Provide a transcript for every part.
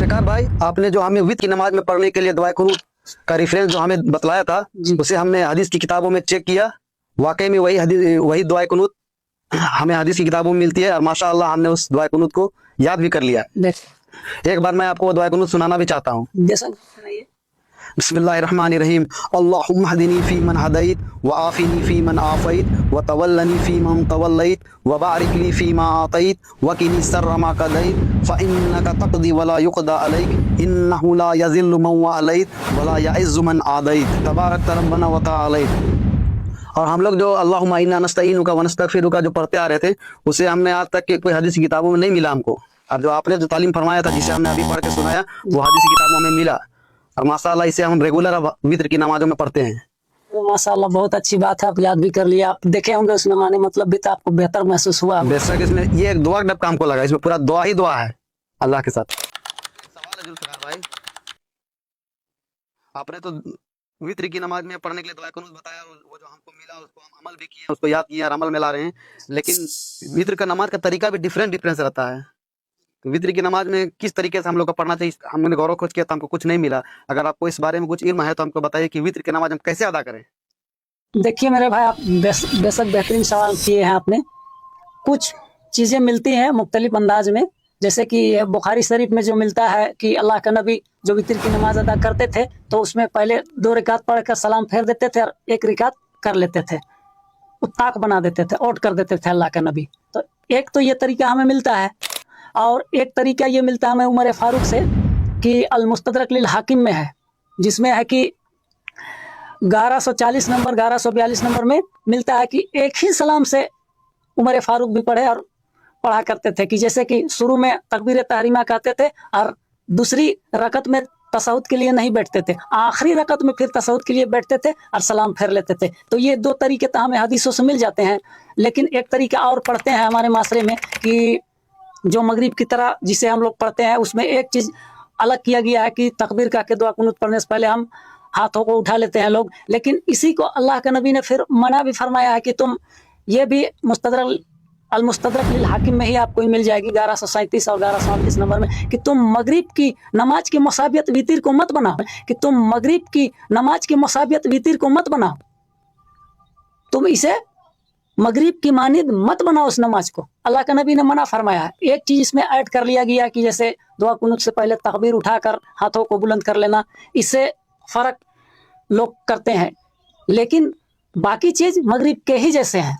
बेकार भाई, आपने जो हमें वित्र की नमाज में पढ़ने के लिए दुआ कुनूत का रेफरेंस जो हमें बतलाया था, उसे हमने हदीस की किताबों में चेक किया। वाकई में वही दुआ कुनूत हमें हदीस की किताबों में मिलती है, और माशाअल्लाह हमने उस दुआ कुनूत को याद भी कर लिया। एक बार मैं आपको वो दुआ कुनूत सुनाना भी चाहता हूँ। बिस्मिल्लाहिर्रहमानिर्रहीम। अल्लाहुम्मा हदिनी फीमन हदैत व आफिनी फीमन आफैत व तवल्लनी फीमन तवल्लैत व बारिक ली फीमा आतैत व क़िनी शर्र मा क़दैत फ़इन्नका तक़दी व ला युक़दा अलैक इन्नहु ला यज़िल्लु मन वालैत व ला यअज़्ज़ु मन आदैत तबारक रब्बना व तआलैत। और हम लोग जो अल्लाहुम्मा इन्ना नस्तईनुका व नस्तगफिरुका जो पढ़ते आ रहे थे, उसे हमने आज तक के कोई हदीस की किताबों में नहीं मिला हमको। और जो आपने जो तालीम फरमाया था, जिसे हमने अभी पढ़ के सुनाया, वो हदीस की किताबों में मिला, और माशाअल्लाह इसे हम रेगुलर वित्र की नमाजों में पढ़ते हैं। तो माशाअल्लाह बहुत अच्छी बात है, आप याद भी कर लिया। आप देखे होंगे उसमें, माने मतलब भी तो आपको बेहतर महसूस हुआ। बेशक इसमें ये एक दुआ डब काम को लगा, इसमें पूरा दुआ ही दुआ है अल्लाह के साथ। सवाल है जुल्फिकार भाई, आपने तो वित्र की नमाज में पढ़ने के लिए दुआ कुनूत बताया, वो जो हमको मिला उसको हम अमल भी किए, उसको याद किया और अमल में ला रहे हैं। लेकिन वित्र का नमाज का तरीका भी डिफरेंस रहता है। तो वित्र की नमाज में किस तरीके से हम लोग को पढ़ना चाहिए, हमने गौरव खोज किया तो हमको कुछ नहीं मिला। अगर आपको इस बारे में कुछ इल्म है तो हमको बताइए कि वित्र की नमाज हम कैसे अदा करें। देखिए मेरे भाई, आप बेशक बेहतरीन सवाल किए हैं आपने। कुछ चीज़ें मिलती हैं मुख्तलिफ अंदाज में, जैसे कि बुखारी शरीफ में जो मिलता है कि अल्लाह का नबी जो वित्र की नमाज अदा करते थे तो उसमें पहले 2 रकात पढ़ कर सलाम फेर देते थे और 1 रकात कर लेते थे, ताक बना देते थे, ओट कर देते थे अल्लाह का नबी। तो एक तो ये तरीका हमें मिलता है, और एक तरीका ये मिलता है हमें उमर फारूक से कि अल मुस्तदरक लिल हाकिम में है, जिसमें है कि 1140 नंबर 1142 नंबर में मिलता है कि एक ही सलाम से उमर फारूक भी पढ़े और पढ़ा करते थे, कि जैसे कि शुरू में तकबीर तहरीमा कहते थे और दूसरी रकत में तशहुद के लिए नहीं बैठते थे, आखिरी रकत में फिर तशहुद के लिए बैठते थे और सलाम फेर लेते थे। तो ये 2 तरीके तो हमें हदीसों से मिल जाते हैं। लेकिन एक तरीका और पढ़ते हैं हमारे माशरे में कि जो मगरिब की तरह जिसे हम लोग पढ़ते हैं, उसमें एक चीज़ अलग किया गया है कि तकबीर का के दुआ कुनूत पढ़ने से पहले हम हाथों को उठा लेते हैं लोग। लेकिन इसी को अल्लाह के नबी ने फिर मना भी फरमाया है कि तुम ये भी अल मुस्तदरक लिल हाकिम में ही आपको मिल जाएगी 1137 और 1138 नंबर में, कि तुम मगरिब की नमाज की मुसाबियत वितिर को मत बनाओ, कि तुम मगरिब की नमाज की मुसाबियत वितिर को मत बनाओ, तुम इसे मगरिब की मानिद मत बनाओ उस नमाज को। अल्लाह का नबी ने मना फरमाया है। एक चीज़ इसमें ऐड कर लिया गया कि जैसे दुआ कुनूत से पहले तकबीर उठाकर हाथों को बुलंद कर लेना, इससे फ़र्क लोग करते हैं, लेकिन बाकी चीज़ मगरिब के ही जैसे हैं।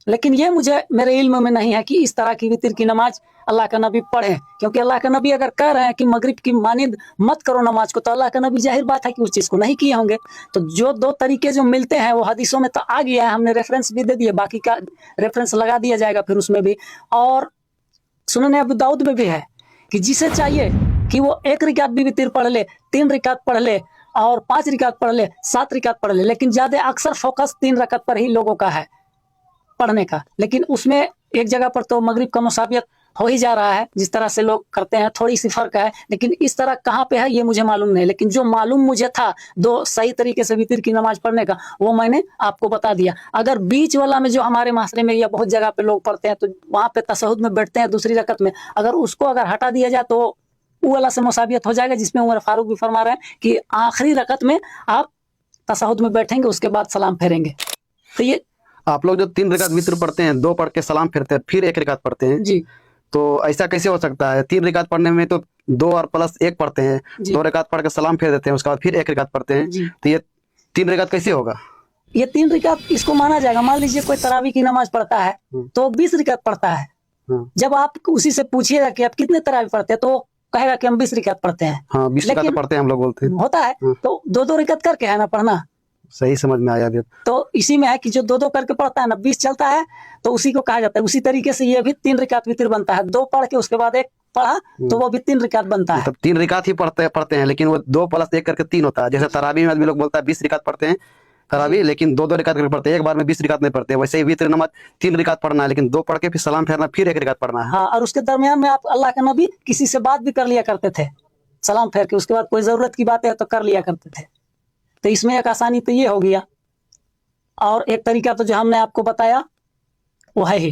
लेकिन ये मुझे मेरे इल्म में नहीं है कि इस तरह की वितर की नमाज अल्लाह का नबी पढ़े, क्योंकि अल्लाह का नबी अगर कह रहे हैं कि मगरिब की मानिद मत करो नमाज को, तो अल्लाह का नबी जाहिर बात है कि उस चीज़ को नहीं किए होंगे। तो जो 2 तरीके जो मिलते हैं वो हदीसों में तो आ गया है, हमने रेफरेंस भी दे दिए, बाकी का रेफरेंस लगा दिया जाएगा फिर उसमें भी। और सुनन अबू दाऊद में भी है कि जिसे चाहिए कि वो 1 रकात भी वितर पढ़ ले, 3 रकात पढ़ ले और 5 रकात पढ़ ले, 7 रकात पढ़ ले, लेकिन ज़्यादा अक्सर फोकस 3 रकात पर ही लोगों का है पढ़ने का। लेकिन उसमें एक जगह पर तो मगरिब का मुसाबियत हो ही जा रहा है, जिस तरह से लोग करते हैं, थोड़ी सी फ़र्क है। लेकिन इस तरह कहाँ पे है ये मुझे मालूम नहीं, लेकिन जो मालूम मुझे था 2 सही तरीके से वितर की नमाज पढ़ने का, वो मैंने आपको बता दिया। अगर बीच वाला में जो हमारे माशरे में या बहुत जगह पे लोग पढ़ते हैं, तो वहाँ पे तशहुद में बैठते हैं दूसरी रकत में, अगर उसको अगर हटा दिया जाए तो वो वाला से मुसाबियत हो जाएगा, जिसमें उमर फारूक भी फरमा रहे हैं कि आखिरी रकत में आप तशहुद में बैठेंगे, उसके बाद सलाम फेरेंगे। तो ये आप लोग जो 3 रकात वित्र पढ़ते हैं, 2 पढ़ के सलाम फेरते हैं, फिर 1 रकात पढ़ते हैं जी, तो ऐसा कैसे हो सकता है? 3 रकात पढ़ने में तो 2 और प्लस 1 पढ़ते हैं, 2 रकात पढ़ के सलाम फेर देते हैं, उसके बाद फिर 1 रकात पढ़ते हैं, तो ये 3 रकात कैसे होगा? ये 3 रकात इसको माना जाएगा। मान लीजिए कोई तरावी की नमाज पढ़ता है तो 20 रकात पढ़ता है। जब आप उसी से पूछिएगा कि आप कितने तरावी पढ़ते हैं, तो कहेगा कि हम 20 रकात पढ़ते हैं। हाँ, 20 रकात पढ़ते हैं हम लोग बोलते हैं, होता है। तो 2-2 रकात करके है ना पढ़ना। सही समझ में आया। तो इसी में है कि जो 2-2 करके पढ़ता है ना, 20 चलता है, तो उसी को कहा जाता है। उसी तरीके से ये भी 3 रकात वितर बनता है। 2 पढ़ के उसके बाद 1 पढ़ा तो वो भी 3 रकात बनता है। 3 रकात ही पढ़ते हैं, लेकिन वो 2 + 1 करके 3 होता है। जैसे तरावी में आदमी लोग बोलता है 20 रकात पढ़ते हैं तरावी, लेकिन 2-2 रकात करके पढ़ते हैं, एक बार में 20 रकात नहीं पढ़ते। वैसे ही वितर नमाज 3 रकात पढ़ना है, लेकिन 2 पढ़ के फिर सलाम फेरना, फिर 1 रकात पढ़ना है। हाँ, और उसके दरमियान में आप अल्लाह का नबी किसी से बात भी कर लिया करते थे सलाम फेर के, उसके बाद कोई ज़रूरत की बात है तो कर लिया करते थे। तो इसमें एक आसानी तो ये हो गया। और एक तरीका तो जो हमने आपको बताया वो है ही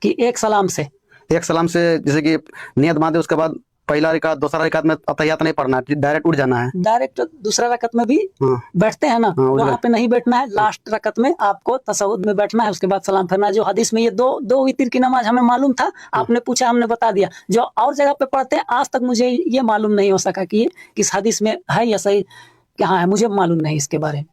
कि एक सलाम से जैसे कि नियत बांधे, उसके बाद पहला रकात दूसरा रकात में अतहियात नहीं पढ़ना है, डायरेक्ट उठ जाना है। डायरेक्ट दूसरा रकत में भी हाँ। बैठते हैं ना, हाँ, वहां पे नहीं बैठना है, लास्ट रकत में आपको तशहुद में बैठना है, उसके बाद सलाम फिरना है। जो हदीस में ये दो वितर की नमाज हमें मालूम था, आपने पूछा हमने बता दिया। जो और जगह पे पढ़ते हैं आज तक मुझे ये मालूम नहीं हो सका कि ये किस हदीस में है या सही कहाँ है, मुझे मालूम नहीं इसके बारे में।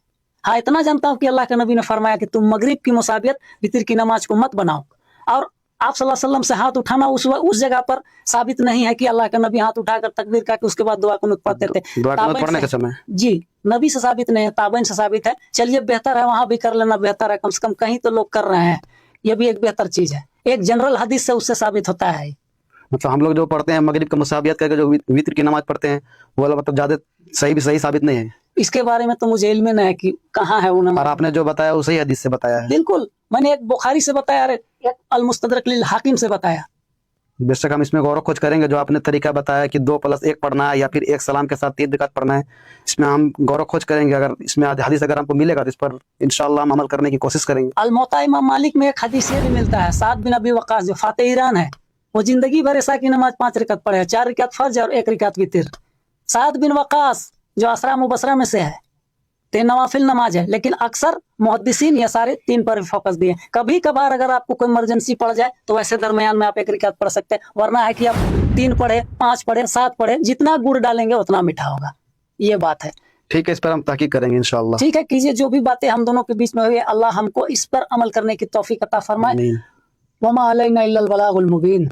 हाँ, इतना जानता हूँ कि अल्लाह के नबी ने फरमाया कि तुम मगरिब की मुसाबियत वितर की नमाज को मत बनाओ। और आप सल्लल्लाहु अलैहि वसल्लम से हाथ उठाना उस जगह पर साबित नहीं है कि अल्लाह के नबी हाथ उठाकर तकबीर का उसके बाद दुआ कुनूत पढ़ते थे। दुआ कुनूत पढ़ने के समय जी नबी से साबित नहीं है, ताबईन से साबित है। चलिए बेहतर है वहां भी कर लेना, बेहतर है, कम से कम कहीं तो लोग कर रहे हैं, ये भी एक बेहतर चीज है। एक जनरल हदीस से उससे साबित होता है। मतलब हम लोग जो पढ़ते हैं मगरिब का मुसाबियत करके जो वितर की नमाज पढ़ते हैं वो मतलब ज्यादा सही साबित नहीं है। इसके बारे में तो मुझे इल्म नहीं है कि कहाँ है वो नमाज। और आपने जो बताया वो सही हदीस से बताया है। बिल्कुल, मैंने एक बुखारी से बताया और एक अल मुस्तदरक लिल हाकिम से बताया। बेशक हम इसमें गौरव खोज करेंगे, जो आपने तरीका बताया कि 2+1 पढ़ना है या फिर एक सलाम के साथ 3 रकात पढ़ना है, इसमें हम गौरव खोज करेंगे। अगर इसमें हदीस अगर हमको मिलेगा तो इस पर इंशाअल्लाह हम अमल करने की कोशिश करेंगे। अल मोता इमाम मालिक में एक हदीस ये भी मिलता है, साद बिन अबी वक्कास जो फाते ईरान है, वो जिंदगी भर ऐसा की नमाज 5 रकात पढ़े, 4 रकात फर्ज और 1 रकात वितर। साद बिन वक्कास जो असरा मुबसरा में से है, 3 नवाफिल नमाज है, लेकिन अक्सर मुहद्दिसीन ये सारे 3 पर फोकस दिए। कभी कभार अगर आपको कोई इमरजेंसी पड़ जाए तो वैसे दरमियान में आप 1 रकात पढ़ सकते हैं, वरना है कि आप 3 पढ़े, 5 पढ़े, 7 पढ़े, जितना गुड़ डालेंगे उतना मीठा होगा। ये बात है। ठीक है, इस पर हम तहकीक करेंगे इंशाअल्लाह। ठीक है, कीजिए। जो भी बातें हम दोनों के बीच में हुई अल्लाह हमको इस पर अमल करने की तौफीक अता फरमाए। वमा अलैना इल्लल बलागुल मुबीन।